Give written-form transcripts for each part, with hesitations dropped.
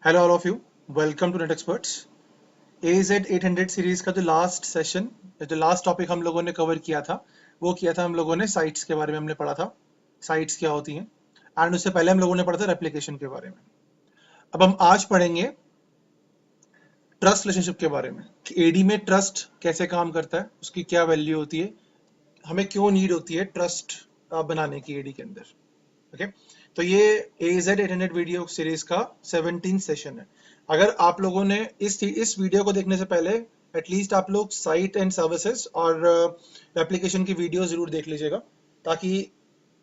Hello all of you, welcome to net experts. AZ 800 series का जो last session, जो last topic हम लोगों ने कवर किया था, वो किया था हम लोगों ने साइट्स के बारे में। हमने पढ़ा था साइट्स क्या होती हैं, एंड उससे पहले हम लोगों ने पढ़ा था रेप्लिकेशन के बारे में। अब हम आज पढ़ेंगे ट्रस्ट रिलेशनशिप के बारे में कि एडी में ट्रस्ट कैसे काम करता है, उसकी क्या वैल्यू होती है, हमें क्यों नीड होती है ट्रस्ट बनाने की एडी के अंदर। ओके, तो ये AZ 800 वीडियो सीरीज का 17 सेशन है। अगर आप लोगों ने इस वीडियो को देखने से पहले एटलीस्ट आप लोग साइट एंड सर्विसेज और एप्लीकेशन की वीडियो जरूर देख लीजिएगा, ताकि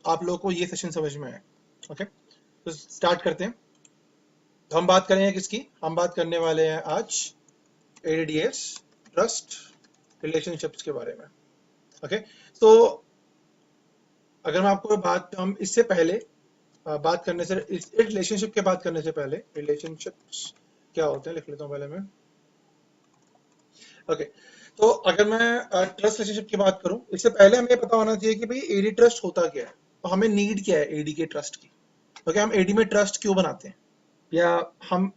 आप लोगों को ये सेशन समझ में आए। ओके, तो स्टार्ट करते हैं। तो हम बात करेंगे किसकी, हम बात करने वाले हैं आज ADDS ट्रस्ट रिलेशनशिप्स के बारे में। ओके, तो अगर मैं आपको हम इससे पहले बात करने से, इस रिलेशनशिप के बात करने से पहले, रिलेशनशिप्स क्या होते हैं लिख लेता हूँ पहले मैं। ओके, तो अगर मैं ट्रस्ट रिलेशनशिप की बात करूं, इससे पहले हमें पता होना चाहिए कि भाई एडी ट्रस्ट होता क्या है, तो हमें नीड क्या है एडी के ट्रस्ट की। ओके, हम एडी में ट्रस्ट क्यों बनाते हैं, या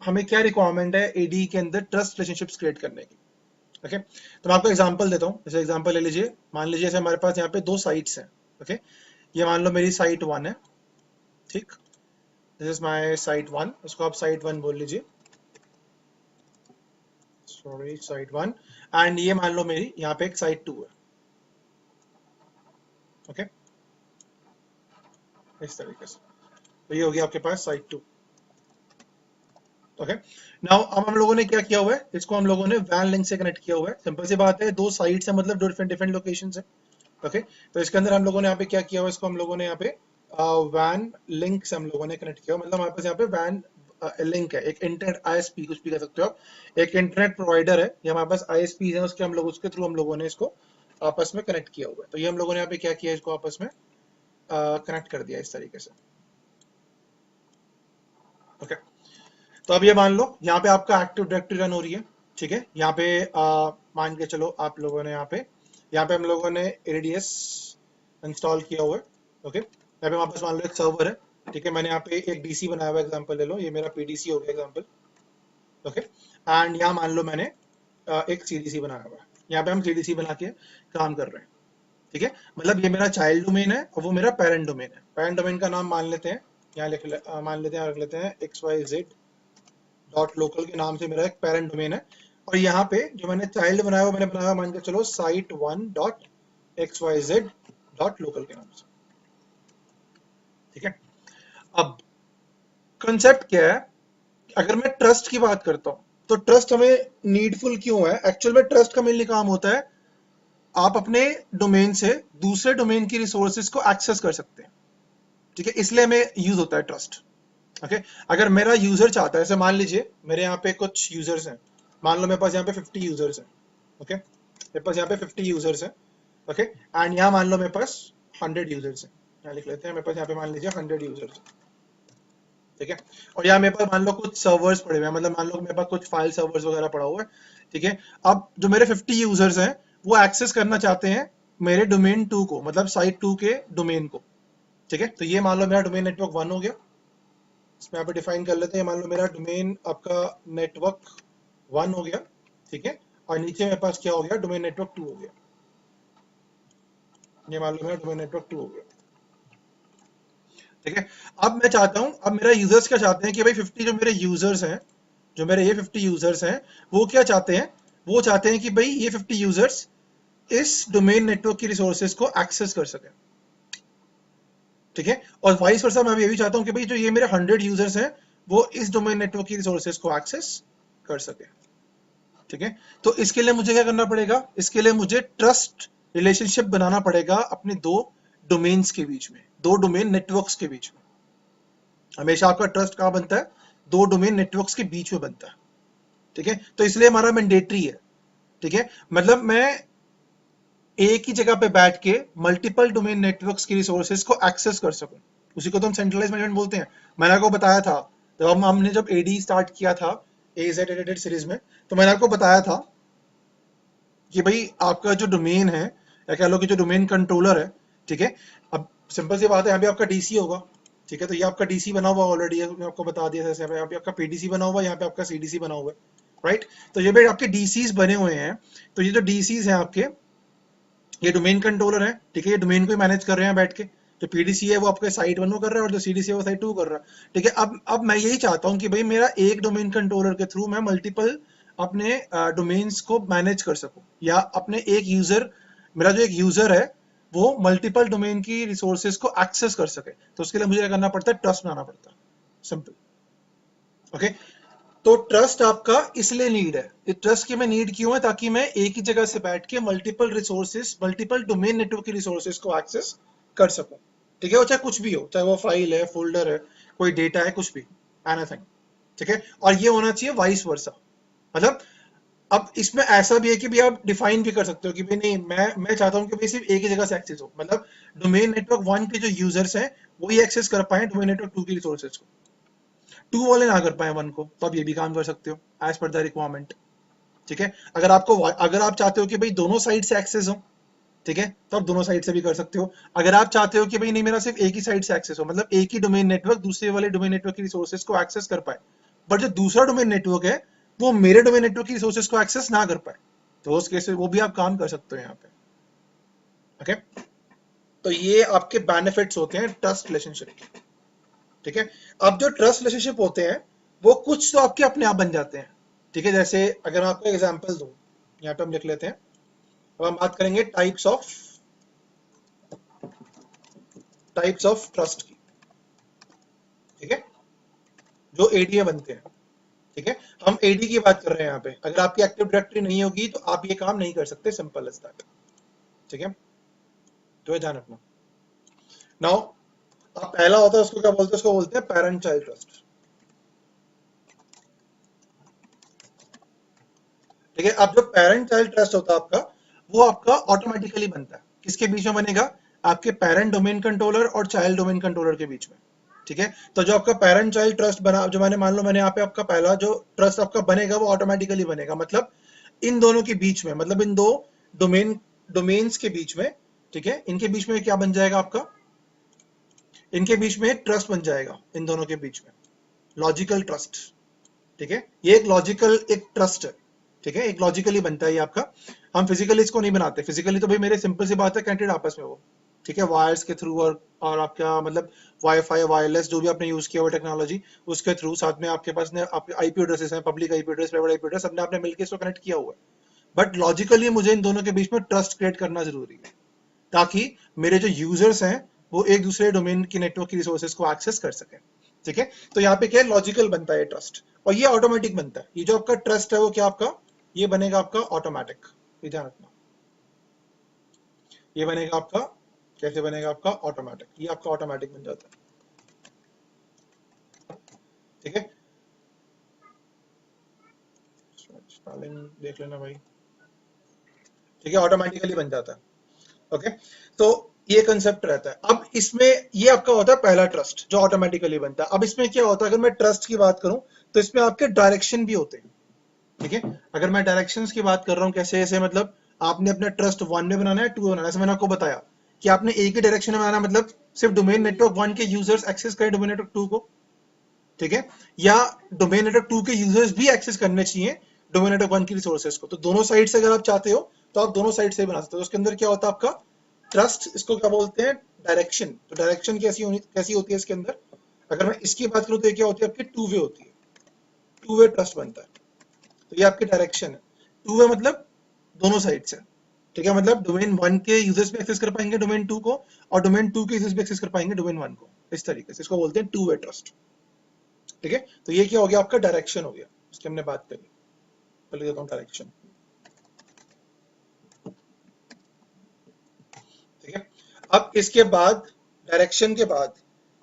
हमें क्या रिक्वायरमेंट है एडी के अंदर ट्रस्ट रिलेशनशिप्स क्रिएट करने की। ओके, तो मैं आपको एग्जांपल देता हूँ। जैसे एग्जांपल ले लीजिए, मान लीजिए जैसे हमारे पास यहाँ पे दो साइट्स हैं। ओके, ये मान लो मेरी साइट 1 है, ठीक। दिस इज माय साइट 1, इसको आप साइट 1 बोल लीजिए, सॉरी साइट 1। एंड ये मान लो मेरी यहाँ पे एक साइट 2 है। ओके, इस तरीके से, तो ये हो गया आपके पास साइट 2। ओके, नाउ अब हम लोगों ने क्या किया हुआ है, इसको हम लोगों ने वैन लिंक से कनेक्ट किया हुआ है। सिंपल सी बात है, दो साइट्स है मतलब दो डिफरेंट डिफरेंट लोकेशंस है। ओके, तो इसके अंदर हम लोगों ने यहाँ पे क्या किया हुआ है, इसको हम लोगों ने यहाँ पे वैन लिंक से हम लोगों ने कनेक्ट किया हुआ, मतलब हमारे पास यहाँ पे वैन लिंक है, एक इंटरनेट ISP कुछ भी कह सकते हो आप, एक इंटरनेट प्रोवाइडर है, ये हमारे पास ISP है, उसके हम लोग उसके थ्रू हम लोगों ने इसको आपस में कनेक्ट किया हुआ है। तो ये हम लोगों ने यहाँ पे क्या किया, इसको आपस में कनेक्ट कर दिया इस तरीके से। ओके, तो अब ये मान लो यहाँ पे आपका एक्टिव डायरेक्टरी रन हो रही है, ठीक है। यहाँ पे मान के चलो आप लोगों ने यहाँ पे हम लोगों ने ADS इंस्टॉल किया हुआ है। ओके, यहाँ पे हमारे पास मान लो एक सर्वर है, ठीक है। मैंने यहाँ पे एक DC बनाया हुआ, एग्जांपल ले लो, ये मेरा PDC हो गया एग्जांपल। ओके, एंड यहाँ मान लो मैंने एक CDC बनाया हुआ है, यहाँ पे हम CDC बना के काम कर रहे हैं, ठीक है। मतलब ये मेरा चाइल्ड डोमेन है और वो मेरा पेरेंट डोमेन है। पेरेंट डोमेन का नाम मान लेते हैं, यहाँ मान लेते हैं, रख लेते हैं XYZ डॉट लोकल के नाम से मेरा एक पेरेंट डोमेन है। और यहाँ पे जो मैंने चाइल्ड बनाया वो मैंने बनाया मान के चलो site1.xyz डॉट लोकल के नाम से, ठीक है। अब कंसेप्ट क्या है, अगर मैं ट्रस्ट की बात करता हूँ, तो ट्रस्ट हमें नीडफुल क्यों है। एक्चुअल में ट्रस्ट का मेनली काम होता है, आप अपने डोमेन से दूसरे डोमेन की रिसोर्सेज को एक्सेस कर सकते हैं, ठीक है, इसलिए हमें यूज होता है ट्रस्ट। ओके, अगर मेरा यूजर चाहता है, जैसे मान लीजिए मेरे यहाँ पे कुछ यूजर्स हैं, मान लो मेरे पास यहाँ पे 50 यूजर्स हैं। ओके, मेरे पास यहाँ पे 50 यूजर्स हैं। ओके, एंड यहाँ मान लो मेरे पास 100 यूजर्स हैं, यहाँ लिख लेते हैं, मेरे पास यहाँ पे मान लीजिए 100 यूजर्स हैं, ठीक है। और यहाँ मेरे पास मान लो कुछ सर्वर्स पड़े हुए हैं, मतलब मान लो मेरे पास कुछ फाइल सर्वर्स वगैरह पड़ा हुआ है, ठीक है। अब जो मेरे 50 यूजर्स हैं वो एक्सेस करना चाहते हैं मेरे डोमेन 2 को, मतलब साइट 2 के डोमेन को, ठीक है। तो ये मान लो मेरा डोमेन नेटवर्क 1 हो गया, इसमें यहाँ पे डिफाइन कर लेते हैं, मान लो मेरा डोमेन आपका नेटवर्क 1 हो गया, ठीक है। और नीचे मेरे पास क्या हो गया, डोमेन नेटवर्क 2 हो गया, ये मान लो मेरा डोमेन नेटवर्क 2 हो गया, ठीक है। अब मैं चाहता हूं, अब मेरा यूजर्स क्या चाहते हैं कि भाई 50 जो मेरे यूजर्स हैं, जो मेरे ये 50 यूजर्स हैं, वो क्या चाहते हैं, वो चाहते हैं कि भाई ये 50 यूजर्स इस डोमेन नेटवर्क की रिसोर्सेज को एक्सेस कर सकें, ठीक है। और वाइस वर्सा मैं ये भी चाहता हूं कि भाई जो ये मेरे 100 यूजर्स हैं वो इस डोमेन नेटवर्क की रिसोर्सेज को एक्सेस कर सके, ठीक है। तो इसके लिए मुझे क्या करना पड़ेगा, इसके लिए मुझे ट्रस्ट रिलेशनशिप बनाना पड़ेगा अपने दो डोमेन्स के बीच में, दो डोमेन नेटवर्क्स के बीच में। हमेशा आपका ट्रस्ट कहाँ बनता है, दो डोमेन नेटवर्क्स के बीच में बनता है, ठीक है। तो इसलिए हमारा मैंडेटरी है, ठीक है। मतलब मैं एक ही जगह पे बैठ के मल्टीपल डोमेन नेटवर्क्स की रिसोर्सेज को एक्सेस कर सकूं, उसी को तो हम सेंट्रलाइज मैनेजमेंट बोलते हैं। मैंने आपको बताया था, जब हमने जब एडी स्टार्ट किया था AZ 800 सीरीज में, तो मैंने आपको बताया था कि भाई आपका जो डोमेन है, या कह लो कि जो डोमेन कंट्रोलर है, ठीक है। अब सिंपल सी बात है, यहाँ पे आपका DC होगा, ठीक है, तो ये आपका डीसी बना हुआ ऑलरेडी, मैं आपको बता दिया जैसे यहाँ पे आपका पीडीसी बना हुआ है, यहाँ पे आपका सीडीसी बना हुआ है, राइट। तो ये भी आपके डीसीज बने हुए हैं। तो ये जो डीसीज हैं आपके, ये डोमेन कंट्रोलर है, ठीक है, ये डोमेन को मैनेज कर रहे हैं बैठ के। जो पीडीसी है वो आपके साइट 1 को कर रहा है और जो सीडीसी है वो साइट 2 कर रहा है, ठीक है। अब मैं यही चाहता हूँ कि भाई मेरा एक डोमेन कंट्रोलर के थ्रू मैं मल्टीपल अपने डोमेन्स को मैनेज कर सकूं, या अपने एक यूजर, मेरा जो एक यूजर है वो मल्टीपल डोमेन की रिसोर्सेज को एक्सेस कर सके। तो उसके लिए मुझे क्या करना पड़ता है, ट्रस्ट बनाना पड़ता है, सिंपल। ओके, तो ट्रस्ट आपका इसलिए नीड है, ये ट्रस्ट की मैं नीड क्यों है, ताकि मैं एक ही जगह से बैठ के multiple resources, multiple domain network की रिसोर्सेज को एक्सेस कर सकूं, ठीक है। वो चाहे कुछ भी हो, चाहे वो फाइल है, फोल्डर है, कोई डेटा है, कुछ भी, एनीथिंग, ठीक है। और ये होना चाहिए वाइस वर्सा, मतलब अब इसमें ऐसा भी है कि भाई आप डिफाइन भी कर सकते हो कि भाई नहीं, मैं चाहता हूँ कि भाई सिर्फ एक ही जगह से एक्सेस हो, मतलब डोमेन नेटवर्क 1 के जो यूजर्स हैं वही एक्सेस कर पाए डोमेन नेटवर्क 2 की रिसोर्सेज को, 2 वाले ना कर पाए 1 को, तो आप ये भी काम कर सकते हो एज पर द रिक्वायरमेंट, ठीक है। अगर आप चाहते हो कि भाई दोनों साइड से एक्सेस हो, ठीक है, तो आप दोनों साइड से भी कर सकते हो। अगर आप चाहते हो कि भाई नहीं, मेरा सिर्फ एक ही साइड से एक्सेस हो, मतलब एक ही डोमेन नेटवर्क दूसरे वाले डोमेन नेटवर्क की रिसोर्सेज को एक्सेस कर पाए, बट जो दूसरा डोमेन नेटवर्क है वो मेरे डोमेन नेटवर्क की रिसोर्सेज को एक्सेस ना कर पाए, तो उस केस में वो भी आप काम कर सकते हो यहाँ पे, ओके। तो ये आपके बेनिफिट्स होते हैं ट्रस्ट रिलेशनशिप के, ठीक है। अब जो ट्रस्ट रिलेशनशिप होते हैं वो कुछ तो आपके अपने आप बन जाते हैं, ठीक है। जैसे अगर मैं आपको एग्जांपल दूं, यहाँ पे हम लिख लेते हैं, अब हम बात करेंगे टाइप्स ऑफ ट्रस्ट की, ठीक है, जो एडीए बनते हैं, ठीक है। हम एडी की बात कर रहे हैं यहाँ पे, अगर आपकी एक्टिव डायरेक्टरी नहीं होगी तो आप ये काम नहीं कर सकते, सिंपल एज दैट, ठीक है। तो ये ध्यान रखना। नाउ अब पहला होता है, उसको क्या बोलते हैं, उसको बोलते हैं पेरेंट चाइल्ड ट्रस्ट, ठीक है। अब जो पेरेंट चाइल्ड ट्रस्ट होता है आपका, वो आपका ऑटोमेटिकली बनता है, किसके बीच में बनेगा, आपके पेरेंट डोमेन कंट्रोलर और चाइल्ड डोमेन कंट्रोलर के बीच में, ठीक है। तो जो आपका पेरेंट चाइल्ड ट्रस्ट बना, जो मैंने मान लो मैंने यहाँ पे आपका पहला जो ट्रस्ट आपका बनेगा वो ऑटोमेटिकली बनेगा, मतलब इन दोनों के बीच में, मतलब इन दो डोमेन्स के बीच में, ठीक है, इनके बीच में क्या बन जाएगा आपका, इनके बीच में एक ट्रस्ट बन जाएगा, इन दोनों के बीच में लॉजिकल ट्रस्ट, ठीक है। ये एक लॉजिकल एक ट्रस्ट है, ठीक है, एक लॉजिकली बनता है ये आपका। हम फिजिकली इसको नहीं बनाते, फिजिकली तो भाई मेरे सिंपल सी बात है, कनेक्टेड आपस में वो, ठीक है, वायर्स के थ्रू, और आपका मतलब वाईफाई, वायरलेस, जो भी आपने यूज किया हुआ टेक्नोलॉजी, उसके थ्रू, साथ में आपके पास ने आपके आईपी एड्रेसेस हैं, public IP address, private IP address, सबने आपने मिलकर इसको कनेक्ट किया हुआ है। बट लॉजिकली मुझे इन दोनों के बीच में ट्रस्ट क्रिएट करना जरूरी है, ताकि मेरे जो यूजर्स हैं वो एक दूसरे डोमेन की नेटवर्क की रिसोर्सेज को एक्सेस कर सके, ठीक है। तो यहाँ पे क्या लॉजिकल बनता है ट्रस्ट, और ये ऑटोमेटिक बनता है। ये जो आपका ट्रस्ट है वो क्या आपका, ये बनेगा आपका ऑटोमेटिक, ये ध्यान रखना, ये बनेगा आपका, कैसे बनेगा आपका ऑटोमेटिक, ये आपका ऑटोमेटिक बन जाता है, ठीक है। स्पेलिंग देख लेना भाई, ठीक है, ऑटोमेटिकली बन जाता है, ओके। तो ये कंसेप्ट रहता है। अब इसमें ये आपका होता है पहला ट्रस्ट जो ऑटोमेटिकली बनता है। अब इसमें क्या होता है, अगर मैं ट्रस्ट की बात करूं तो इसमें आपके डायरेक्शन भी होते हैं, ठीक है। अगर मैं डायरेक्शंस की बात कर रहा हूँ, कैसे ऐसे, मतलब आपने अपना ट्रस्ट 1 में बनाना है, 2 में बनाना है, जैसे मैंने आपको बताया कि आपने एक ही डायरेक्शन में बनाना, मतलब सिर्फ डोमेन नेटवर्क 1 के यूजर्स एक्सेस करें डोमेन नेटवर्क 2 को, ठीक है, या डोमेन नेटवर्क 2 के यूजर्स भी एक्सेस करने चाहिए डोमेन नेटवर्क 1 की रिसोर्सेज को। तो दोनों साइड से अगर आप चाहते हो तो आप दोनों साइड से बना सकते हो। तो उसके अंदर क्या होता है आपका ट्रस्ट, इसको क्या बोलते हैं, डायरेक्शन। तो डायरेक्शन कैसी होती है इसके अंदर, अगर मैं इसकी बात करूं तो ये क्या होती है आपकी, टू वे होती है, टू वे ट्रस्ट बनता है। तो ये आपकी डायरेक्शन है, टू वे मतलब दोनों साइड से, ठीक है, मतलब डोमेन 1 के यूजर्स भी एक्सेस कर पाएंगे डोमेन 2 को, और डोमेन 2 के यूजर्स भी एक्सेस कर पाएंगे डोमेन 1 को, इस तरीके से इसको बोलते हैं टू वे ट्रस्ट, ठीक है। तो ये क्या हो गया आपका डायरेक्शन हो गया, इसकी हमने बात करी, लिख देता हूं डायरेक्शन, ठीक है। अब इसके बाद, डायरेक्शन के बाद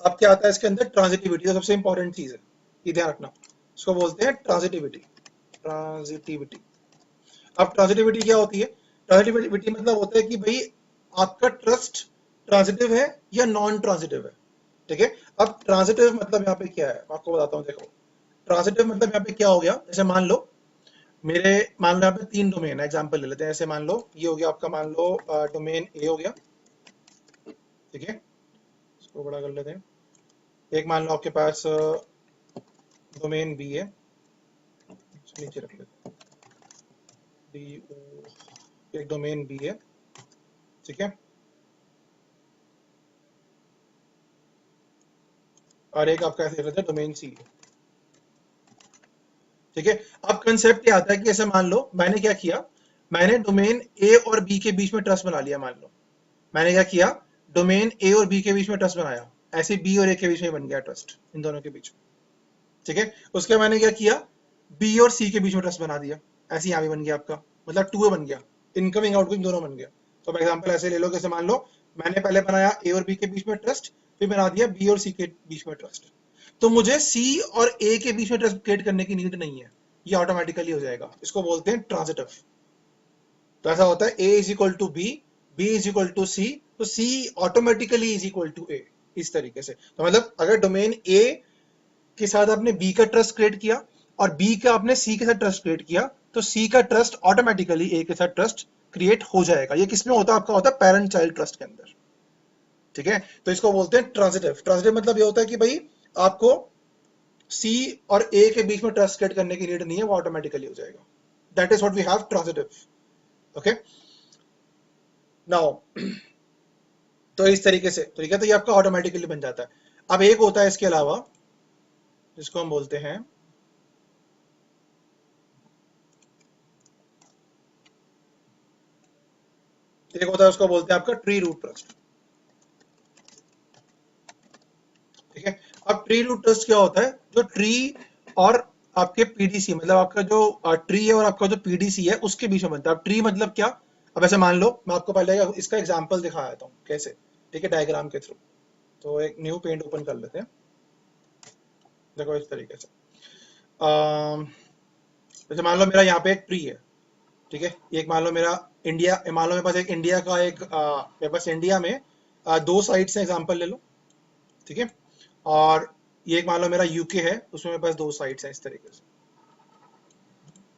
अब क्या आता है इसके अंदर, ट्रांजिटिविटी, सबसे इंपॉर्टेंट चीज है, ये ध्यान रखना, इसको बोलते हैं ट्रांजिटिविटी, ट्रांजिटिविटी। अब ट्रांजिटिविटी क्या होती है, ट्रांजिटिविटी मतलब होता है कि भाई आपका ट्रस्ट ट्रांजिटिव है या नॉन ट्रांजिटिव है, ठीक है। अब ट्रांजिटिव मतलब यहाँ पे क्या है, मैं आपको बताता हूँ, देखो ट्रांजिटिव मतलब यहाँ पे क्या हो गया, जैसे मान लो मान लो यहाँ पे 3 डोमेन है, एग्जांपल ले लेते हैं, ऐसे मान लो ये हो गया आपका, मान लो डोमेन ए हो गया, ठीक है, इसको बड़ा कर लेते हैं, एक मान लो आपके पास डोमेन बी है, नीचे रख लेते डी ओ, एक डोमेन बी है, ठीक है, और एक आपका ऐसे रहता है डोमेन सी है, ठीक है। अब कंसेप्ट क्या आता है कि ऐसे मान लो मैंने क्या किया, मैंने डोमेन ए और बी के बीच में ट्रस्ट बना लिया। मान लो मैंने क्या किया, डोमेन ए और बी के बीच में ट्रस्ट बनाया, ऐसे बी और ए के बीच में बन गया ट्रस्ट, इन दोनों के बीच में, ठीक है। उसके बाद मैंने क्या किया, बी और सी के बीच में ट्रस्ट बना दिया, ऐसे यहाँ भी बन गया आपका, मतलब टू वे बन गया, इनकमिंग आउटगोइंग दोनों बन गया। तो फॉर एग्जाम्पल ऐसे ले लो, कैसे मान लो मैंने पहले बनाया ए और बी के बीच में ट्रस्ट, फिर बना दिया बी और सी के बीच में ट्रस्ट। तो मुझे सी और ए के बीच में ट्रस्ट क्रिएट करने की नीड नहीं है, ये ऑटोमेटिकली हो जाएगा, इसको बोलते हैं ट्रांजिटिव। तो ऐसा होता है A is equal to B, B is equal to C, तो C automatically is equal to A, इस तरीके से। तो मतलब अगर डोमेन ए के साथ आपने बी का ट्रस्ट क्रिएट किया और बी का आपने सी के साथ ट्रस्ट क्रिएट किया, तो सी का ट्रस्ट ऑटोमेटिकली ए के साथ ट्रस्ट क्रिएट हो जाएगा। ये किसमें होता है, आपका होता है पेरेंट चाइल्ड ट्रस्ट के अंदर, ठीक है। तो इसको बोलते हैं ट्रांजिटिव। ट्रांजिटिव मतलब ये होता है कि भाई आपको सी और ए के बीच में ट्रस्ट क्रिएट करने की नीड नहीं है, वो ऑटोमेटिकली हो जाएगा। That is what we have transitive, okay. Now तो इस तरीके से, ठीक है, तो ये आपका ऑटोमेटिकली बन जाता है। अब एक होता है इसके अलावा जिसको हम बोलते हैं, एक होता है उसको बोलते हैं आपका ट्री रूट ट्रस्ट, ठीक है। अब ट्री रूट ट्रस्ट क्या होता है, जो ट्री और आपके पीडीसी, मतलब आपका जो ट्री है और आपका जो पीडीसी है उसके बीच में बनता है। अब ट्री मतलब क्या, अब ऐसे मान लो मैं आपको पहले इसका एग्जांपल दिखा देता हूँ कैसे, ठीक है, डायग्राम के थ्रू। तो एक न्यू पेंट ओपन कर लेते हैं, देखो इस तरीके से। जैसे मान लो मेरा यहाँ पे एक ट्री है, ठीक है, एक मान लो मेरा इंडिया, मान लो मेरे पास एक इंडिया का एक मेरे पास इंडिया में दो साइड से एग्जांपल ले लो, ठीक है, और ये एक मान लो मेरा यूके है, उसमें मेरे पास दो साइड्स हैं इस तरीके से,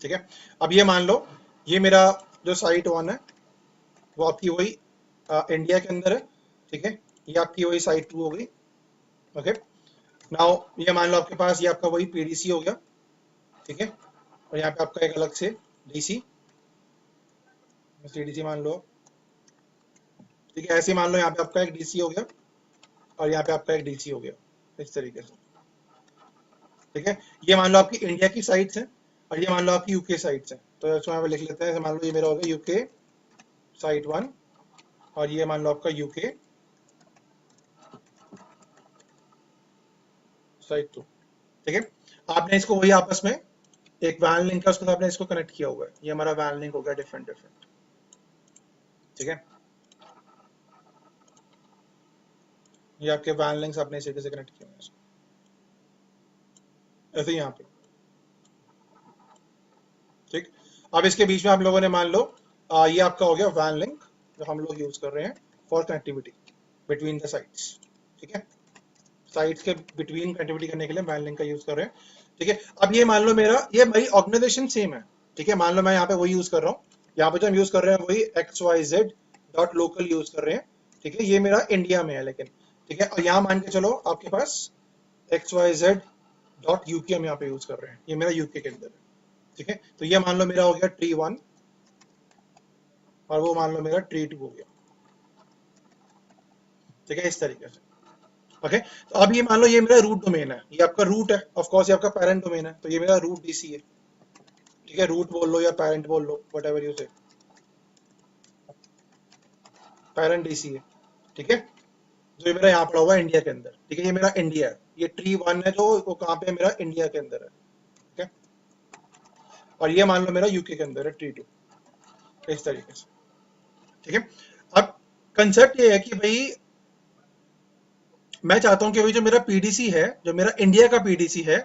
ठीक है। अब ये मान लो ये मेरा जो साइट वन है वो आपकी वही इंडिया के अंदर है, ठीक है, ये आपकी वही साइट टू हो गई, ओके। नाउ ये मान लो आपके पास ये आपका वही पीडीसी हो गया, ठीक है, और यहाँ पे आपका एक अलग से डीसी, डीसी मान लो, ठीक है, ऐसे मान लो यहाँ पे आपका एक डीसी हो गया और यहाँ पे आपका एक डीसी हो गया, इस तरीके से, ठीक है। ये मान लो आपकी इंडिया की साइट्स हैं और ये मान लो आपकी यूके साइट्स हैं। तो इसको यहाँ पे लिख लेते हैं, मान लो ये मेरा हो गया यूके साइट वन और ये मान लो आपका यूके साइट टू, ठीक है। आपने इसको वही आपस में एक वैन लिंक है, उसके साथ आपने इसको कनेक्ट किया हुआ है, ये हमारा वैन लिंक हो गया डिफरेंट डिफरेंट, ठीक है। ये आपके वैन लिंक्स आपने इसी से कनेक्ट किए हुए हैं, ऐसे यहाँ पे, ठीक। अब इसके बीच में आप लोगों ने मान लो ये आपका हो गया वैन लिंक जो हम लोग यूज कर रहे हैं for connectivity between the sites, ठीक है। साइट्स के बिटवीन कनेक्टिविटी करने के लिए वैन लिंक का यूज कर रहे हैं, ठीक है। अब ये मान लो मेरा, ये मेरी ऑर्गेनाइजेशन सेम है, ठीक है, मान लो मैं यहाँ पे वही यूज कर रहा हूँ, यहाँ पे जो हम यूज कर रहे हैं वही XYZ.local यूज कर रहे हैं, ठीक है, ये मेरा इंडिया में है लेकिन, ठीक है। और यहाँ मान के चलो आपके पास XYZ.UK हम यहाँ पे यूज कर रहे हैं, ये मेरा यूके के अंदर है, ठीक है। तो ये मान लो मेरा हो गया ट्री वन और वो मान लो मेरा ट्री टू हो गया, ठीक है, इस तरीके से, ओके। तो अब ये मान लो ये मेरा रूट डोमेन है, ये आपका रूट है, ऑफ कोर्स ये आपका पेरेंट डोमेन है, तो ये मेरा रूट डीसी है, ठीक है, रूट बोल लो या पेरेंट बोल लो, व्हाटएवर यू से, पेरेंट डीसी है, ठीक है, जो ये मेरा यहाँ पड़ा हुआ है इंडिया के अंदर, ठीक है, ये मेरा इंडिया है, ये ट्री वन है जो वो कहाँ पे है, मेरा इंडिया के अंदर है, ठीक है। और ये मान लो मेरा यूके के अंदर है ट्री टू, इस तरीके से, ठीक है। अब कंसेप्ट ये है कि भाई मैं चाहता हूं कि भाई जो मेरा पीडीसी है, जो मेरा इंडिया का पीडीसी है,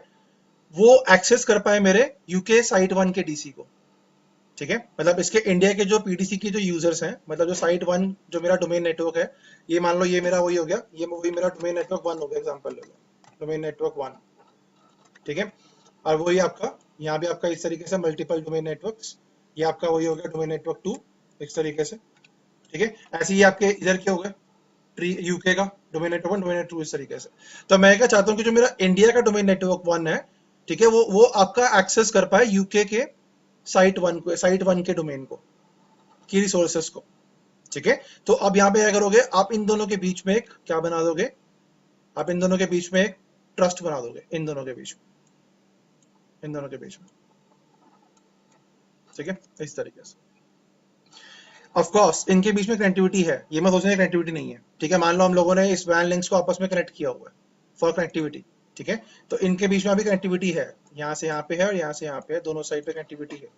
वो एक्सेस कर पाए मेरे यूके साइट वन के डीसी को, ठीक है। मतलब इसके इंडिया के जो पीडीसी के जो यूजर्स हैं, मतलब जो साइट वन जो मेरा डोमेन नेटवर्क है, ये मान लो ये मेरा वही हो गया, ये वही मेरा डोमेन नेटवर्क वन हो गया, एग्जांपल ले लो डोमेन नेटवर्क वन, ठीक है। और वही आपका यहाँ भी आपका इस तरीके से मल्टीपल डोमेन नेटवर्क्स, ये आपका वही हो गया डोमेन नेटवर्क टू, इस तरीके से, ठीक है। ऐसे ही आपके इधर क्या हो गए, ट्री यूके का डोमेन नेटवर्क 1, डोमेन नेटवर्क 2 इस तरीके से। तो मैं क्या चाहता हूँ कि जो मेरा इंडिया का डोमेन नेटवर्क 1 है, ठीक है, वो आपका एक्सेस कर पाए यूके के साइट 1 के डोमेन को, की रिसोर्सेस को, ठीक है। तो अब यहाँ पे क्या करोगे, आप इन दोनों के बीच में एक क्या बना दोगे, आप इन दोनों के बीच में एक ट्रस्ट बना दोगे, इन दोनों के बीच में, इन दोनों के बीच में, ठीक है, इस तरीके से। ऑफ कोर्स इनके बीच में कनेक्टिविटी है, ये मैं सोचने कनेक्टिविटी नहीं है, ठीक है। मान लो हम लोगों ने इस वैन लिंक्स को आपस में कनेक्ट किया हुआ है फॉर कनेक्टिविटी, ठीक है। तो इनके बीच में अभी कनेक्टिविटी है, यहाँ से यहाँ पे है और यहाँ से यहाँ पे है, दोनों साइड पे कनेक्टिविटी है,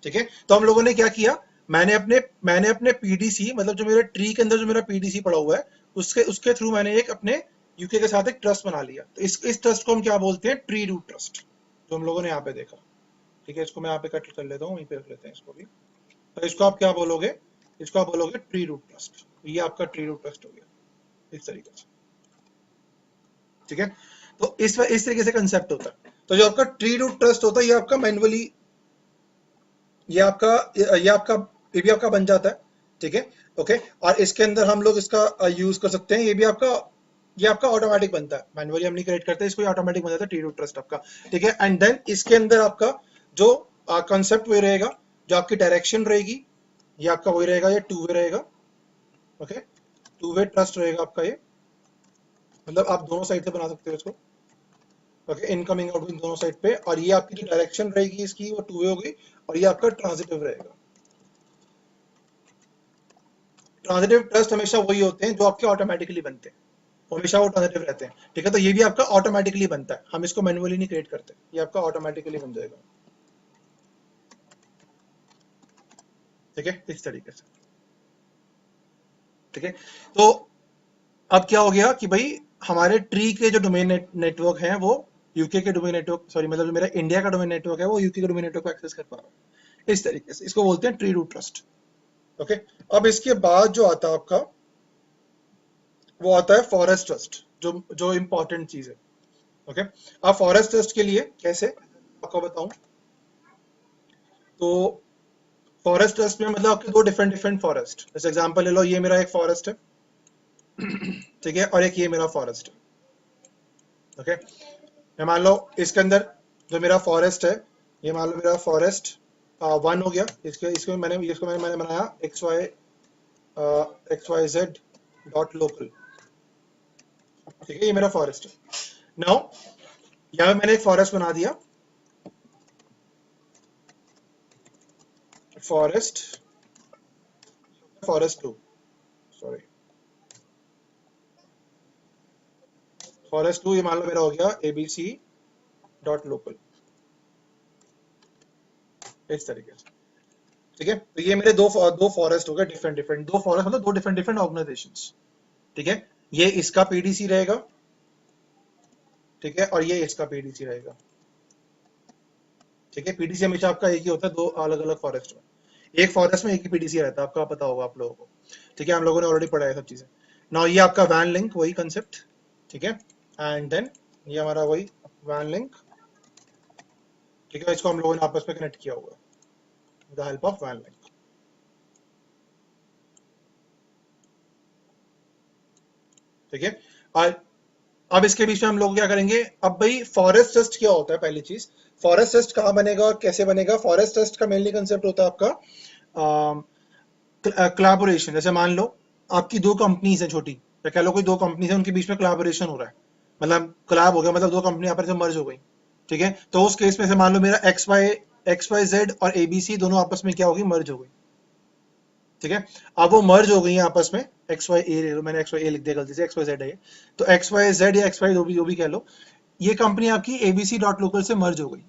ठीक है। तो हम लोगों ने क्या किया, मैंने अपने पीडीसी, मतलब जो मेरे ट्री के अंदर जो मेरा पीडीसी पड़ा हुआ है, उसके थ्रू मैंने एक अपने यूके के साथ एक ट्रस्ट बना लिया। तो इस ट्रस्ट को हम क्या बोलते हैं, ट्री रूट ट्रस्ट, जो हम लोगों ने यहाँ पे देखा, ठीक है। इसको मैं यहाँ पे कट कर लेता हूँ, वहीं पे रख लेते हैं इसको भी। तो इसको आप क्या बोलोगे, इसको आप बोलोगे ट्री रूट ट्रस्ट। ये आपका ट्री रूट ट्रस्ट हो गया इस तरीके से, ठीक है। तो इस तरीके से कंसेप्ट होता है। तो जो आपका ट्री रूट ट्रस्ट होता है, ये आपका मैनुअली, ये भी आपका बन जाता है, ठीक है, ओके। और इसके अंदर हम लोग इसका यूज कर सकते हैं, ये आपका ऑटोमेटिक बनता है, मैनुअली हम नहीं क्रिएट करते इसको, ऑटोमेटिक बन जाता है ट्री रूट ट्रस्ट आपका, ठीक है। एंड देन इसके अंदर आपका जो कंसेप्ट वही रहेगा, जो आपकी डायरेक्शन रहेगी ये आपका वही रहेगा, ये टू वे रहेगा, ओके, टू वे ट्रस्ट रहेगा आपका ये, मतलब आप दोनों साइड से बना सकते हो इसको, ओके, इनकमिंग आउटगोइंग दोनों साइड पे। और ये आपकी जो डायरेक्शन रहेगी इसकी वो टू वे होगी, और ये आपका ट्रांजिटिव रहेगा। ट्रांजिटिव ट्रस्ट हमेशा वही होते हैं जो आपके ऑटोमेटिकली बनते हैं, हमेशा वो ट्रांजिटिव रहते हैं, ठीक है। तो ये भी आपका ऑटोमेटिकली बनता है, हम इसको मैनुअली नहीं क्रिएट करते, ये आपका ऑटोमेटिकली बन जाएगा, ठीक है, इस तरीके से, ठीक है। तो अब क्या हो गया कि भाई हमारे ट्री के जो डोमेन नेटवर्क हैं वो यूके के डोमेन नेटवर्क, सॉरी मतलब जो मेरा इंडिया का डोमेन नेटवर्क है वो यूके के डोमेन नेटवर्क को एक्सेस कर पा रहा है इस तरीके से, इसको बोलते हैं ट्री रूट ट्रस्ट, ओके। अब इसके बाद जो आता है आपका, वो आता है फॉरेस्ट ट्रस्ट, जो इंपॉर्टेंट चीज है, ओके। अब फॉरेस्ट ट्रस्ट के लिए कैसे आपको बताऊं, तो फॉरेस्ट ट्रस्ट में मतलब आपके दो डिफरेंट फॉरेस्ट, जैसे एग्जांपल ले लो, ये मेरा एक फॉरेस्ट है, ठीक है, और एक ये मेरा फॉरेस्ट है, ओके। मैं मान लो इसके अंदर जो मेरा फॉरेस्ट है, ये मान लो मेरा फॉरेस्ट 1 हो गया, इसको मैंने बनाया XYZ डॉट लोकल, ठीक है, ये मेरा फॉरेस्ट है। नाउ यहाँ पे मैंने एक फॉरेस्ट बना दिया, फॉरेस्ट 2, सॉरी फॉरेस्ट 2, ये मान लो मेरा हो गया ABC डॉट लोकल, इस तरीके से, ठीक है। तो ये मेरे दो फॉरेस्ट हो गए, डिफरेंट दो फॉरेस्ट, मतलब दो डिफरेंट ऑर्गेनाइजेशंस, ठीक है। ये इसका पीडीसी रहेगा, ठीक है, और ये इसका पीडीसी रहेगा, ठीक है। पीडीसी हमेशा आपका एक ही होता है दो अलग अलग फॉरेस्ट में, एक फॉरेस्ट में एक ही पीडीसी रहता है, आपका पता होगा आप लोगों को, ठीक है, हम लोगों ने ऑलरेडी पढ़ा है सब चीजें। नाउ ये आपका वैन लिंक, वही कंसेप्ट, ठीक है, एंड देन ये हमारा वही वैन लिंक, ठीक है, इसको हम लोगों ने आपस में कनेक्ट किया हुआ है विद द हेल्प ऑफ वैन लिंक, ठीक है। और अब इसके बीच में हम लोग क्या करेंगे, अब भाई फॉरेस्ट ट्रस्ट क्या होता है, पहली चीज फॉरेस्ट ट्रस्ट कहाँ बनेगा और कैसे बनेगा। फॉरेस्ट ट्रस्ट का मेनली कंसेप्ट होता है आपका कोलैबोरेशन। जैसे मान लो आपकी दो कंपनीज है छोटी, या कह लो कोई दो कंपनीज है, उनके बीच में कोलैबोरेशन हो रहा है, मतलब कोलैब हो गया, मतलब दो कंपनी आपस में मर्ज हो गई, ठीक है। तो उस केस में से मान लो मेरा XYZ और ABC दोनों आपस में क्या होगी, मर्ज हो गई, ठीक है। अब वो मर्ज हो गई है आपस में, XYA ले लो, मैंने XYA लिख दिया गलती से, XYZ है ये, तो XYZ या XY जो भी कह लो, ये कंपनी आपकी ABC डॉट लोकल से मर्ज हो गई,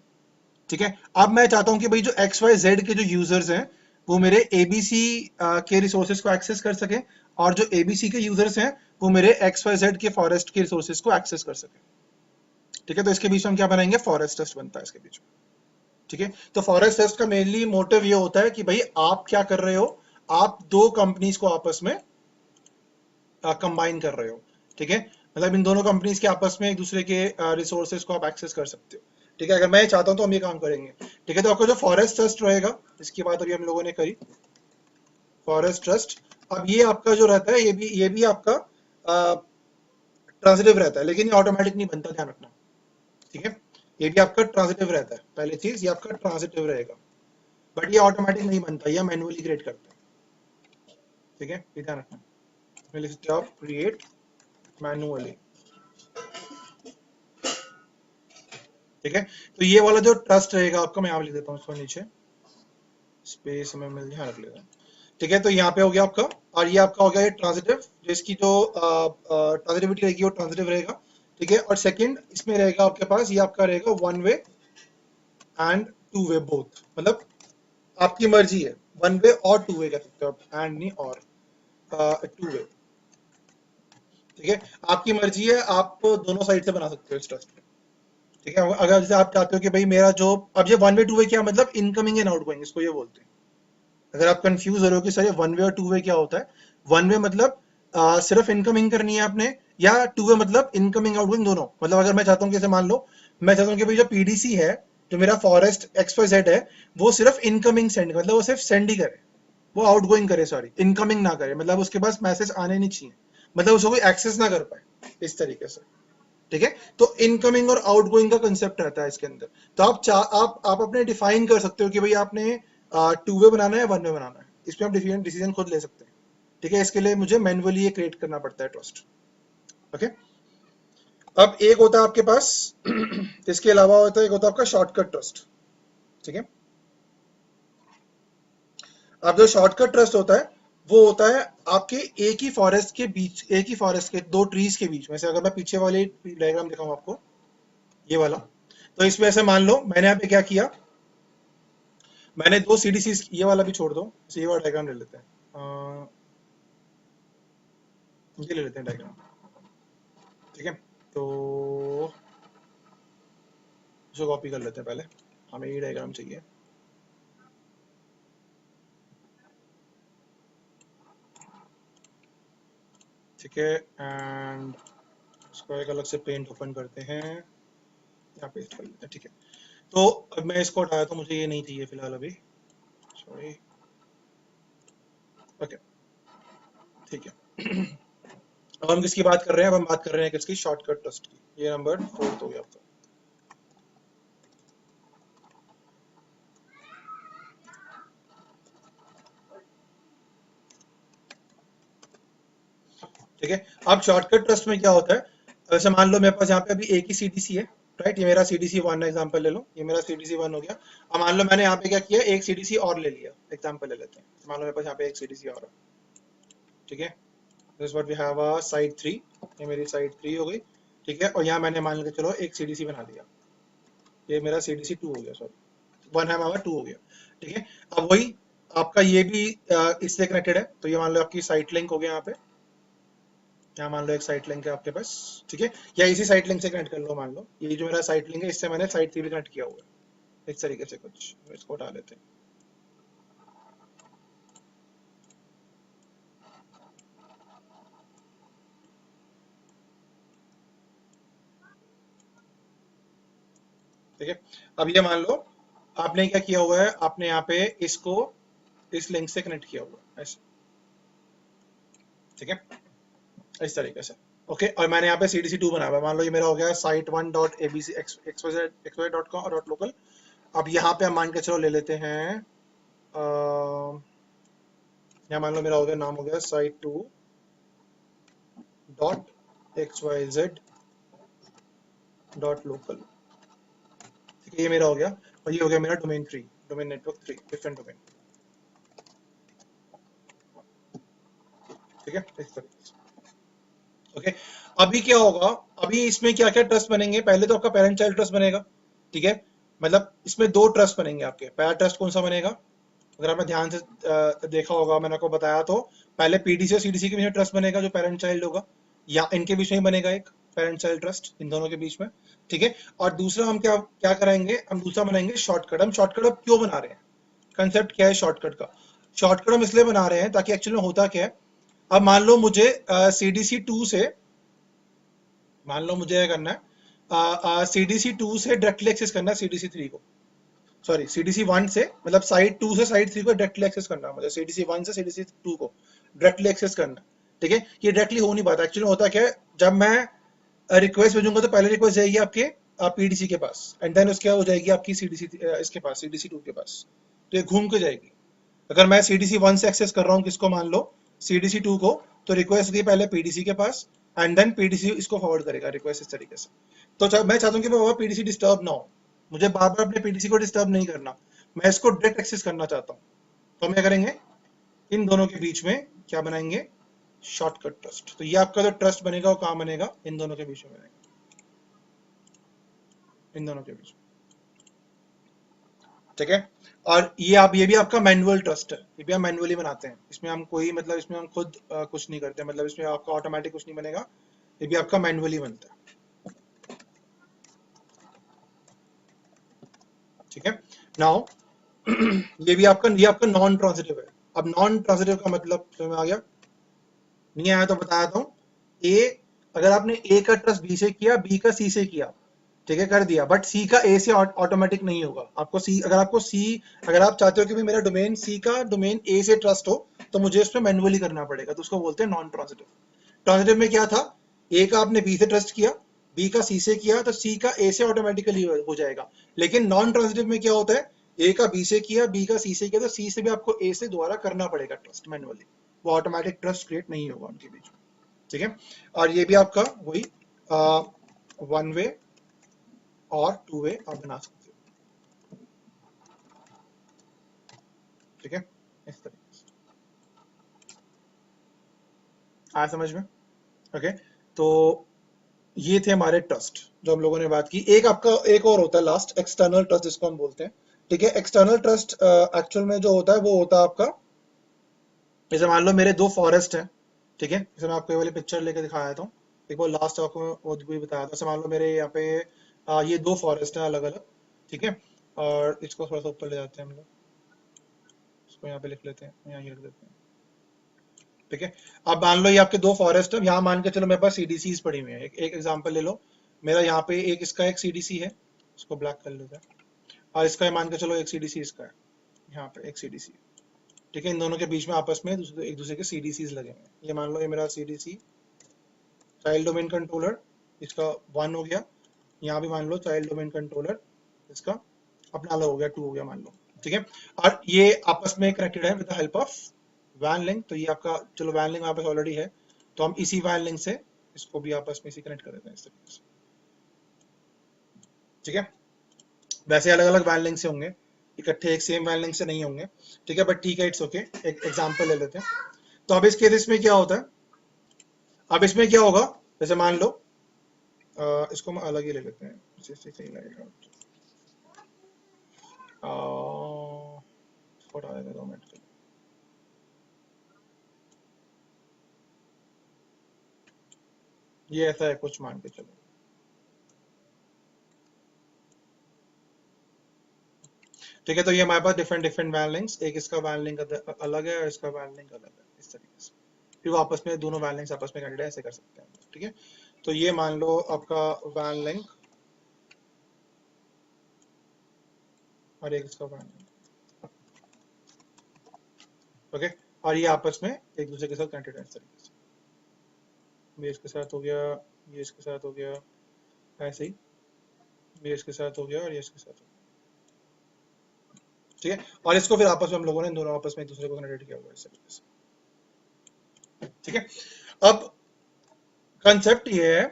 ठीक है। अब मैं चाहता हूं कि भाई जो XYZ के जो यूजर्स हैं वो मेरे ABC के रिसोर्सेज को एक्सेस कर सके, और जो ABC के यूजर्स हैं वो मेरे XYZ के फॉरेस्ट के रिसोर्सेज को एक्सेस कर सके, ठीक है। तो इसके बीच में हम क्या बनाएंगे, फॉरेस्ट ट्रस्ट बनता है इसके बीच में, ठीक है। तो फॉरेस्ट ट्रस्ट का मेनली मोटिव ये होता है कि भाई आप क्या कर रहे हो, आप दो कंपनीज को आपस में कंबाइन कर रहे हो, ठीक है, मतलब इन दोनों कंपनीज के आपस में एक दूसरे के रिसोर्सेज को आप एक्सेस कर सकते हो, ठीक है। अगर मैं चाहता हूं तो हम ये काम करेंगे, ठीक है। तो आपका जो फॉरेस्ट ट्रस्ट रहेगा, इसकी बात अभी हम लोगों ने करी, फॉरेस्ट ट्रस्ट, अब ये आपका जो रहता है, ये भी आपका ट्रांजिटिव रहता है, लेकिन ये ऑटोमेटिक नहीं बनता, ध्यान रखना। ठीक है, ये भी आपका ट्रांजिटिव रहता है, पहली चीज ये आपका ट्रांजिटिव रहेगा, बट ये ऑटोमेटिक नहीं बनता, ये मैनुअली क्रिएट करता है। ठीक है, ये ध्यान रखना। मैं लिख सकते हो आप क्रिएट मैनुअली। ठीक है, तो ये वाला जो ट्रस्ट रहेगा आपका, मैं यहाँ लिख देता हूँ इसको नीचे, स्पेस में मिल ध्यान रख लेगा। ठीक है, तो यहाँ पे हो गया आपका, और ये आपका हो गया ये ट्रांजिटिव, जिसकी जो ट्रांजिटिविटी रहेगी वो ट्रांजिटिव रहेगा। ठीक है, और सेकंड इसमें रहेगा आपके पास, ये आपका रहेगा one way and two way both, मतलब आपकी मर्जी है, वन वे और टू वे कह सकते हो आप, एंड नहीं और, टू वे। ठीक है, आपकी मर्जी है, आप दोनों साइड से बना सकते हो इस ट्रस्ट में। ठीक है, अगर जैसे आप चाहते हो कि भाई मेरा जो, अब ये वन वे टू वे क्या मतलब, इनकमिंग एंड आउटगोइंग इसको ये बोलते हैं। अगर आप कंफ्यूज हो रहे हो कि सर ये वन वे और टू वे क्या होता है, वन वे मतलब सिर्फ इनकमिंग करनी है आपने, या टू वे मतलब इनकमिंग आउटगोइंग दोनों। मतलब अगर मैं चाहता हूँ कि जैसे मान लो मैं चाहता हूँ कि भाई जो पीडीसी है, जो मेरा फॉरेस्ट XYZ है, वो सिर्फ इनकमिंग सेंड, मतलब वो सिर्फ सेंड ही करे, वो आउटगोइंग करे, सॉरी इनकमिंग ना करे, मतलब उसके पास मैसेज आने नहीं चाहिए, मतलब उसको कोई एक्सेस ना कर पाए इस तरीके से। ठीक है, तो इनकमिंग और आउटगोइंग का कंसेप्ट रहता है इसके अंदर। तो आप अपने डिफाइन कर सकते हो कि भाई आपने टू वे बनाना है, वन वे बनाना है, इसमें आप डिसीजन खुद ले सकते हैं। ठीक है, इसके लिए मुझे मैन्युअली ये क्रिएट करना पड़ता है ट्रस्ट। ओके, अब एक होता है आपके पास इसके अलावा होता है, एक होता है आपका शॉर्टकट ट्रस्ट। ठीक है, अब जो शॉर्टकट ट्रस्ट होता है वो होता है आपके एक ही फॉरेस्ट के बीच, एक ही फॉरेस्ट के दो ट्रीज के बीच में से। अगर मैं पीछे वाले डायग्राम दिखाऊं आपको, ये वाला, तो इसमें ऐसे मान लो मैंने यहाँ पे क्या किया, मैंने दो सीडीसी, ये वाला भी छोड़ दो, ये वाला डायग्राम ले लेते हैं, ये ले लेते हैं डायग्राम। ठीक है, तो इसको कॉपी कर लेते हैं, पहले हमें ये डायग्राम चाहिए। ठीक है, एंड इसको एक अलग से पेंट ओपन करते हैं, यहाँ पेस्ट कर लेते हैं। ठीक है, तो अब मैं इसको हटाया, तो मुझे ये नहीं चाहिए फिलहाल अभी, सॉरी। ओके, ठीक है। अब हम किसकी बात कर रहे हैं, अब हम बात कर रहे हैं किसकी, शॉर्टकट ट्रस्ट की। ये नंबर 4 हो गया आपका। ठीक है, अब शॉर्टकट ट्रस्ट में क्या होता है, जैसे मान लो मेरे पास यहाँ पे अभी एक ही सीडीसी है, राइट, ये मेरा सीडीसी वन एग्जाम्पल ले लो, ये मेरा सीडीसी वन हो गया। अब मान लो मैंने यहाँ पे क्या किया, एक सीडीसी और ले लिया, एग्जाम्पल ले लेते हैं, मान लो मेरे पास यहाँ पे एक सीडीसी और है। ठीक है, this what we have a site 3, ये मेरी साइड 3 हो गई। ठीक है, और यहाँ मैंने मान के चलो एक सीडीसी बना दिया, ये मेरा सीडीसी 2 हो गया, सॉरी वन है हमारा 2 हो गया। ठीक है, अब वही आपका ये भी इससे कनेक्टेड है, तो ये मान लो आपकी साइट लिंक हो गया यहाँ पे, यहाँ मान लो एक साइट लिंक है आपके पास। ठीक है, या इसी साइट लिंक से कनेक्ट कर लो, मान लो ये जो मेरा साइट लिंक है, इससे मैंने साइट 3 भी कनेक्ट किया हुआ है इस तरीके से कुछ, इसको हटा लेते हैं। ठीक है, अब ये मान लो आपने क्या किया हुआ है, आपने यहाँ पे इसको इस लिंक से कनेक्ट किया हुआ है ऐसे। ठीक है, इस तरीके से। ओके, और मैंने यहाँ पे CDC2 बनाया हुआ है, मान लो ये मेरा हो गया site1.abc.xyz.local। अब यहाँ पे हम मान के चलो ले लेते हैं, यहाँ मान लो मेरा हो गया, नाम हो गया site2.xyz.local। ठीक है, ये मेरा हो गया, और ये हो गया मेरा domain 3, domain network 3, different domain. ठीक है, इस तरीके से। ओके, अभी क्या होगा, अभी इसमें क्या क्या ट्रस्ट बनेंगे, पहले तो आपका पेरेंट चाइल्ड ट्रस्ट बनेगा। ठीक है, मतलब इसमें दो ट्रस्ट बनेंगे आपके। पहला ट्रस्ट कौन सा बनेगा, अगर आपने ध्यान से देखा होगा, मैंने आपको बताया, तो पहले पीडीसी और सीडीसी के बीच में ट्रस्ट बनेगा जो पेरेंट चाइल्ड होगा, या इनके बीच में ही बनेगा एक पेरेंट चाइल्ड ट्रस्ट, इन दोनों के बीच में। ठीक है, और दूसरा हम क्या क्या कराएंगे, हम दूसरा बनाएंगे शॉर्टकट। हम शॉर्टकट अब क्यों बना रहे हैं, कंसेप्ट क्या है शॉर्टकट का, शॉर्टकट हम इसलिए बना रहे हैं ताकि एक्चुअली में होता क्या है, अब मान लो मुझे CDC2 से, मान लो मुझे क्या करना है, CDC2 से डायरेक्टली एक्सेस करना है CDC3 को, सॉरी CDC1 से, मतलब साइड 2 से साइड 3 को डायरेक्टली एक्सेस करना है मुझे, CDC1 से CDC2 को डायरेक्टली एक्सेस करना है। ठीक है, ये डायरेक्टली हो नहीं पाता। एक्चुअली होता क्या है, जब मैं रिक्वेस्ट भेजूंगा तो पहले रिक्वेस्ट जाएगी आपके पीडीसी के पास, एंड देन उसके बाद हो जाएगी आपकी सीडीसी इसके पास, सीडीसी 2 के पास। तो ये घूम के जाएगी। अगर मैं सीडीसी 1 से एक्सेस कर रहा हूँ किसको, मान लो सीडीसी 2 को, तो रिक्वेस्ट गई पहले पीडीसी के पास, एंड देन पीडीसी इसको फॉरवर्ड करेगा रिक्वेस्ट इस तरीके से। तो मैं चाहता हूँ कि बाबा पीडीसी डिस्टर्ब ना हो, मुझे बार बार अपने पीडीसी को डिस्टर्ब नहीं करना, मैं इसको डायरेक्ट एक्सेस करना चाहता हूँ। तो हम क्या करेंगे, इन दोनों के बीच में क्या बनाएंगे, शॉर्टकट ट्रस्ट। तो ये आपका जो ट्रस्ट बनेगा वो कहाँ बनेगा, इन दोनों के बीच में बनेगा, इन दोनों के बीच में। ठीक है, और ये भी आपका मैनुअल ट्रस्ट है, ये भी हम मैनुअली बनाते हैं। इसमें हम कोई मतलब इसमें हम खुद कुछ नहीं करते, मतलब इसमें आपका ऑटोमेटिक कुछ नहीं बनेगा, ये भी आपका मैनुअली बनता है। ठीक है, नाउ ये आपका नॉन ट्रांजिटिव है। अब नॉन ट्रांजिटिव का मतलब समझ में आ गया, नहीं आया तो बता देता हूँ। ए, अगर आपने ए का ट्रस्ट बी से किया, बी का सी से किया, ठीक है कर दिया, बट सी का ए से ऑटोमेटिक नहीं होगा। आपको सी, अगर आप चाहते हो कि भाई मेरा डोमेन सी का डोमेन ए से ट्रस्ट हो, तो मुझे उसमें मैनुअली करना पड़ेगा, तो उसको बोलते हैं नॉन ट्रांजिटिव। ट्रांजिटिव में क्या था, ए का आपने बी से ट्रस्ट किया, बी का सी से किया, तो सी का ए से ऑटोमेटिकली हो जाएगा। लेकिन नॉन ट्रांजिटिव में क्या होता है, ए का बी से किया, बी का सी से किया, तो सी से भी आपको ए से दोबारा करना पड़ेगा ट्रस्ट मैनुअली, वो ऑटोमेटिक ट्रस्ट क्रिएट नहीं होगा उनके बीच में। ठीक है, और ये भी आपका वही 1 वे और 2 वे आप बना सकते हो। ठीक है, इस तरीके से आया समझ में। ओके, तो ये थे हमारे ट्रस्ट जो हम लोगों ने बात की। एक और होता है लास्ट, एक्सटर्नल ट्रस्ट जिसको हम बोलते हैं। ठीक है, एक्सटर्नल ट्रस्ट एक्चुअल में जो होता है वो होता है आपका, जैसे मान लो मेरे दो फॉरेस्ट हैं, ठीक है, जैसे मैं आपको ये वाली पिक्चर लेके दिखाया था, एक बार लास्ट आपको वो भी बताया था। जैसे मान लो मेरे यहाँ पे ये दो फॉरेस्ट हैं अलग अलग, ठीक है, और इसको थोड़ा सा ऊपर ले जाते हैं हम लोग, इसको यहाँ पे लिख लेते हैं, यहाँ ये लिख देते हैं। ठीक है, अब मान लो ये आपके दो फॉरेस्ट है, यहाँ मान के चलो मेरे पास सीडीसीज पड़ी हुई है। एक एग्जांपल ले लो, मेरा यहाँ पे एक इसका एक सीडीसी है, इसको ब्लैक कर लेते हैं, और इसका मान के चलो एक सीडीसी इसका है, यहाँ पे एक सीडीसी। ठीक है, इन दोनों के बीच में आपस में एक दूसरे के सीडीसीज लगे हुए हैं। ये मान लो ये मेरा सीडीसी चाइल्ड डोमेन कंट्रोलर, इसका 1 हो गया, यहाँ भी मान लो चाइल्ड डोमेन कंट्रोलर, इसका अपना अलग हो गया 2 हो गया मान लो। ठीक है, और ये आपस में कनेक्टेड है विद द हेल्प ऑफ वैन लिंक। तो ये आपका, चलो वैन लिंक आपस ऑलरेडी है, तो हम इसी वैन लिंक से इसको भी आपस में इसी कनेक्ट कर देते हैं इस तरीके से। ठीक है, वैसे अलग अलग वैन लिंक से होंगे, इकट्ठे एक सेम वैन लिंक से नहीं होंगे। ठीक है, बट ठीक है, इट्स ओके, एक एग्जांपल ले लेते हैं। तो अब इस केस में क्या होता है, अब इसमें क्या होगा, जैसे मान लो इसको हम अलग ही ले लेते हैं, इससे सही लगेगा। हटा देते 2 मिनट के लिए। ये ऐसा है कुछ, मान के चलो। ठीक है, तो ये हमारे पास डिफरेंट डिफरेंट वैन लिंक्स, एक इसका वैन लिंक अलग है और इसका वैन लिंक अलग है, इस तरीके से। फिर वो आपस में दोनों वैन लिंक्स आपस में कनेक्टेड है, ऐसे कर सकते हैं। ठीक है, तो ये मान लो आपका वैन लिंक और एक इसका वैन लिंक, ओके, और ये आपस में एक दूसरे के साथ कनेक्टेड है इस तरीके से। ये इसके साथ हो गया, ये इसके साथ हो गया, ऐसे ही ये इसके साथ हो गया और ये इसके साथ हो गया। ठीक है, और इसको फिर आपस में हम लोगों ने दोनों आपस में एक दूसरे को कनेक्टेड किया हुआ है इस तरीके से। ठीक है, अब कंसेप्ट ये है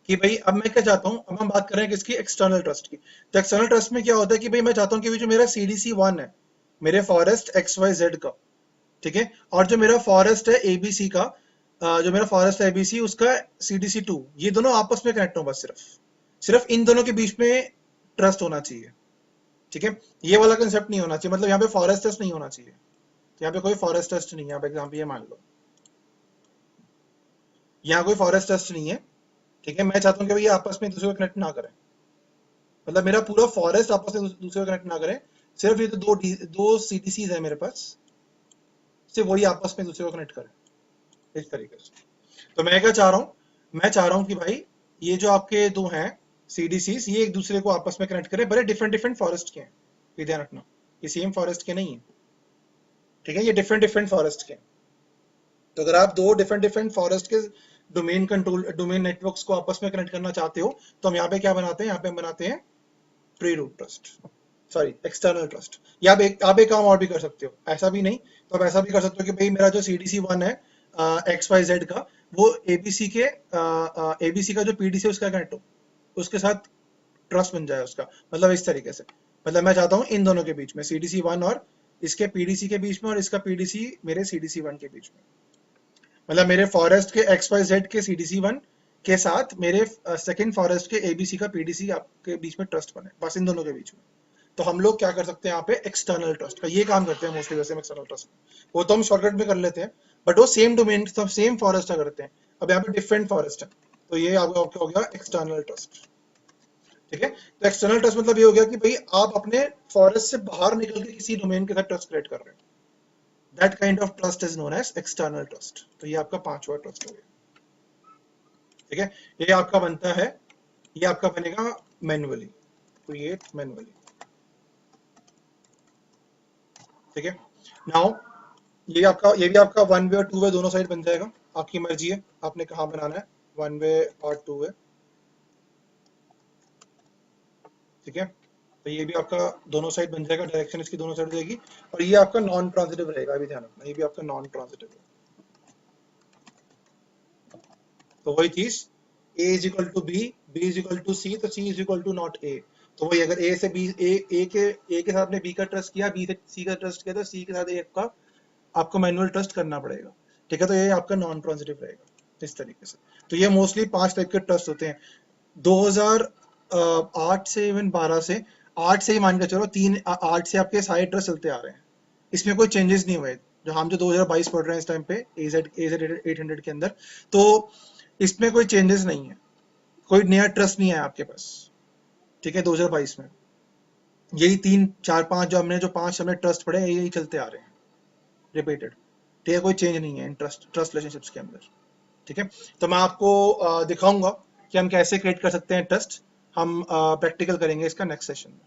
कि भाई अब मैं क्या चाहता हूं, अब हम बात कर रहे हैं किसकी, एक्सटर्नल ट्रस्ट की। तो एक्सटर्नल ट्रस्ट में क्या होता है कि भाई मैं चाहता हूं कि जो मेरा सीडीसी 1 है, मेरे फॉरेस्ट XYZ का, ठीक है, और जो मेरा फॉरेस्ट है ABC का, जो मेरा फॉरेस्ट है ABC उसका सीडीसी 2, ये दोनों आपस में कनेक्ट हो, बस सिर्फ सिर्फ इन दोनों के बीच में ट्रस्ट होना चाहिए। ठीक है, ये वाला कंसेप्ट नहीं होना चाहिए, मतलब यहाँ पे फॉरेस्ट ट्रस्ट नहीं होना चाहिए, यहाँ पे कोई फॉरेस्ट ट्रस्ट नहीं है। अब एग्जाम्पल ये मान लो, यहाँ कोई फॉरेस्ट ट्रस्ट नहीं है, ठीक है, मैं चाहता हूँ कि भैया आपस में एक दूसरे को कनेक्ट ना करें, मतलब मेरा पूरा फॉरेस्ट आपस में दूसरे को कनेक्ट ना करें, सिर्फ ये तो दो सीडीसीज है मेरे पास, सिर्फ वही आपस में दूसरे को कनेक्ट करें इस तरीके से। तो मैं क्या चाह रहा हूँ, मैं चाह रहा हूँ कि भाई ये जो आपके दो हैं सीडीसीज, ये एक दूसरे को आपस में कनेक्ट करें, बड़े डिफरेंट डिफरेंट फॉरेस्ट के हैं, ये ध्यान रखना, ये सेम फॉरेस्ट के नहीं है। ठीक है, ये डिफरेंट डिफरेंट फॉरेस्ट के हैं। तो अगर आप दो डिफरेंट डिफरेंट फॉरेस्ट के डोमेन नेटवर्क्स को आपस में कनेक्ट करना चाहते हो तो हम यहाँ पे क्या बनाते हैं, यहाँ पे हम बनाते हैं pre root trust, sorry external trust. या आप एक काम और भी कर सकते हो, ऐसा भी नहीं तो आप ऐसा भी कर सकते हो कि भाई मेरा जो CDC1 है XYZ का, वो ABC का जो PDC है उसका कनेक्ट हो, उसके साथ ट्रस्ट बन जाए उसका, मतलब इस तरीके से। मतलब मैं चाहता हूँ इन दोनों के बीच में, CDC1 और इसके PDC के बीच में, और इसका PDC मेरे CDC1 के बीच में, मतलब मेरे फॉरेस्ट के XYZ के CDC1 के साथ मेरे सेकंड फॉरेस्ट के ABC का PDC आपके बीच में ट्रस्ट बने, बस इन दोनों के बीच में। तो हम लोग क्या कर सकते हैं यहाँ पे, एक्सटर्नल ट्रस्ट का ये काम करते हैं मोस्टली। वैसे एक्सटर्नल ट्रस्ट वो तो हम शॉर्टकट में कर लेते हैं, बट वो सेम डोमेन सब सेम फॉरेस्ट का करते हैं। अब यहाँ पे डिफरेंट फॉरेस्ट है, तो ये आपका हो गया एक्सटर्नल ट्रस्ट। ठीक है, तो एक्सटर्नल ट्रस्ट मतलब ये हो गया कि भाई आप अपने फॉरेस्ट से बाहर निकल के किसी डोमेन के साथ ट्रस्ट क्रिएट कर रहे हो, that kind of trust is known as external trust. तो ये आपका पांचवा ट्रस्ट हो गया। ठीक है, ये आपका बनता है, ये आपका बनेगा मैनुअली, क्रिएट मैनुअली। ठीक है, नाउ ये भी आपका वन वे और टू वे दोनों साइड बन जाएगा, आपकी मर्जी है आपने कहाँ बनाना है, वन वे और टू वे। ठीक है, तो ये भी आपका दोनों साइड बन जाएगा, डायरेक्शन इसकी दोनों साइड जाएगी। और ये आपका नॉन ट्रांजिटिव रहेगा, अभी ध्यान रखना, ये भी आपका नॉन ट्रांजिटिव है। तो वही चीज, A is equal to B, B is equal to C, तो C is equal to not A। तो वही अगर A से B, A के साथ में B का ट्रस्ट किया, B से C का ट्रस्ट किया, तो C के साथ A का आपको मैनुअल ट्रस्ट करना पड़ेगा। ठीक है, तो ये आपका नॉन ट्रांजिटिव रहेगा इस तरीके से। तो ये मोस्टली 5 टाइप के ट्रस्ट होते हैं। 2008 से इवन 12 से, 8 से ही मान के चलो, 8 से आपके सारे ट्रस्ट चलते आ रहे हैं, इसमें कोई चेंजेस नहीं हुए। जो हम जो 2022 पढ़ रहे हैं इस टाइम पे AZ 800 के अंदर, तो इसमें कोई चेंजेस नहीं है, कोई नया ट्रस्ट नहीं है आपके पास। ठीक है, 2022 में यही 3 4 5 जो 5 हमने ट्रस्ट पढ़े यही चलते आ रहे हैं रिपीटेड। ठीक है, कोई चेंज नहीं है इन ट्रस्ट रिलेशनशिप्स के अंदर। ठीक है, तो मैं आपको दिखाऊंगा कि हम कैसे क्रिएट कर सकते हैं ट्रस्ट, हम प्रैक्टिकल करेंगे इसका नेक्स्ट सेशन में।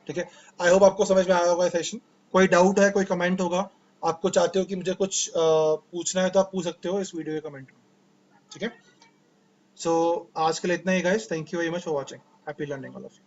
ठीक है, आई होप आपको समझ में आया होगा सेशन। कोई डाउट है, कोई कमेंट होगा, आपको चाहते हो कि मुझे कुछ पूछना है तो आप पूछ सकते हो इस वीडियो के कमेंट में। ठीक है, सो आज के लिए इतना ही guys, thank you very much for watching, happy learning all of you.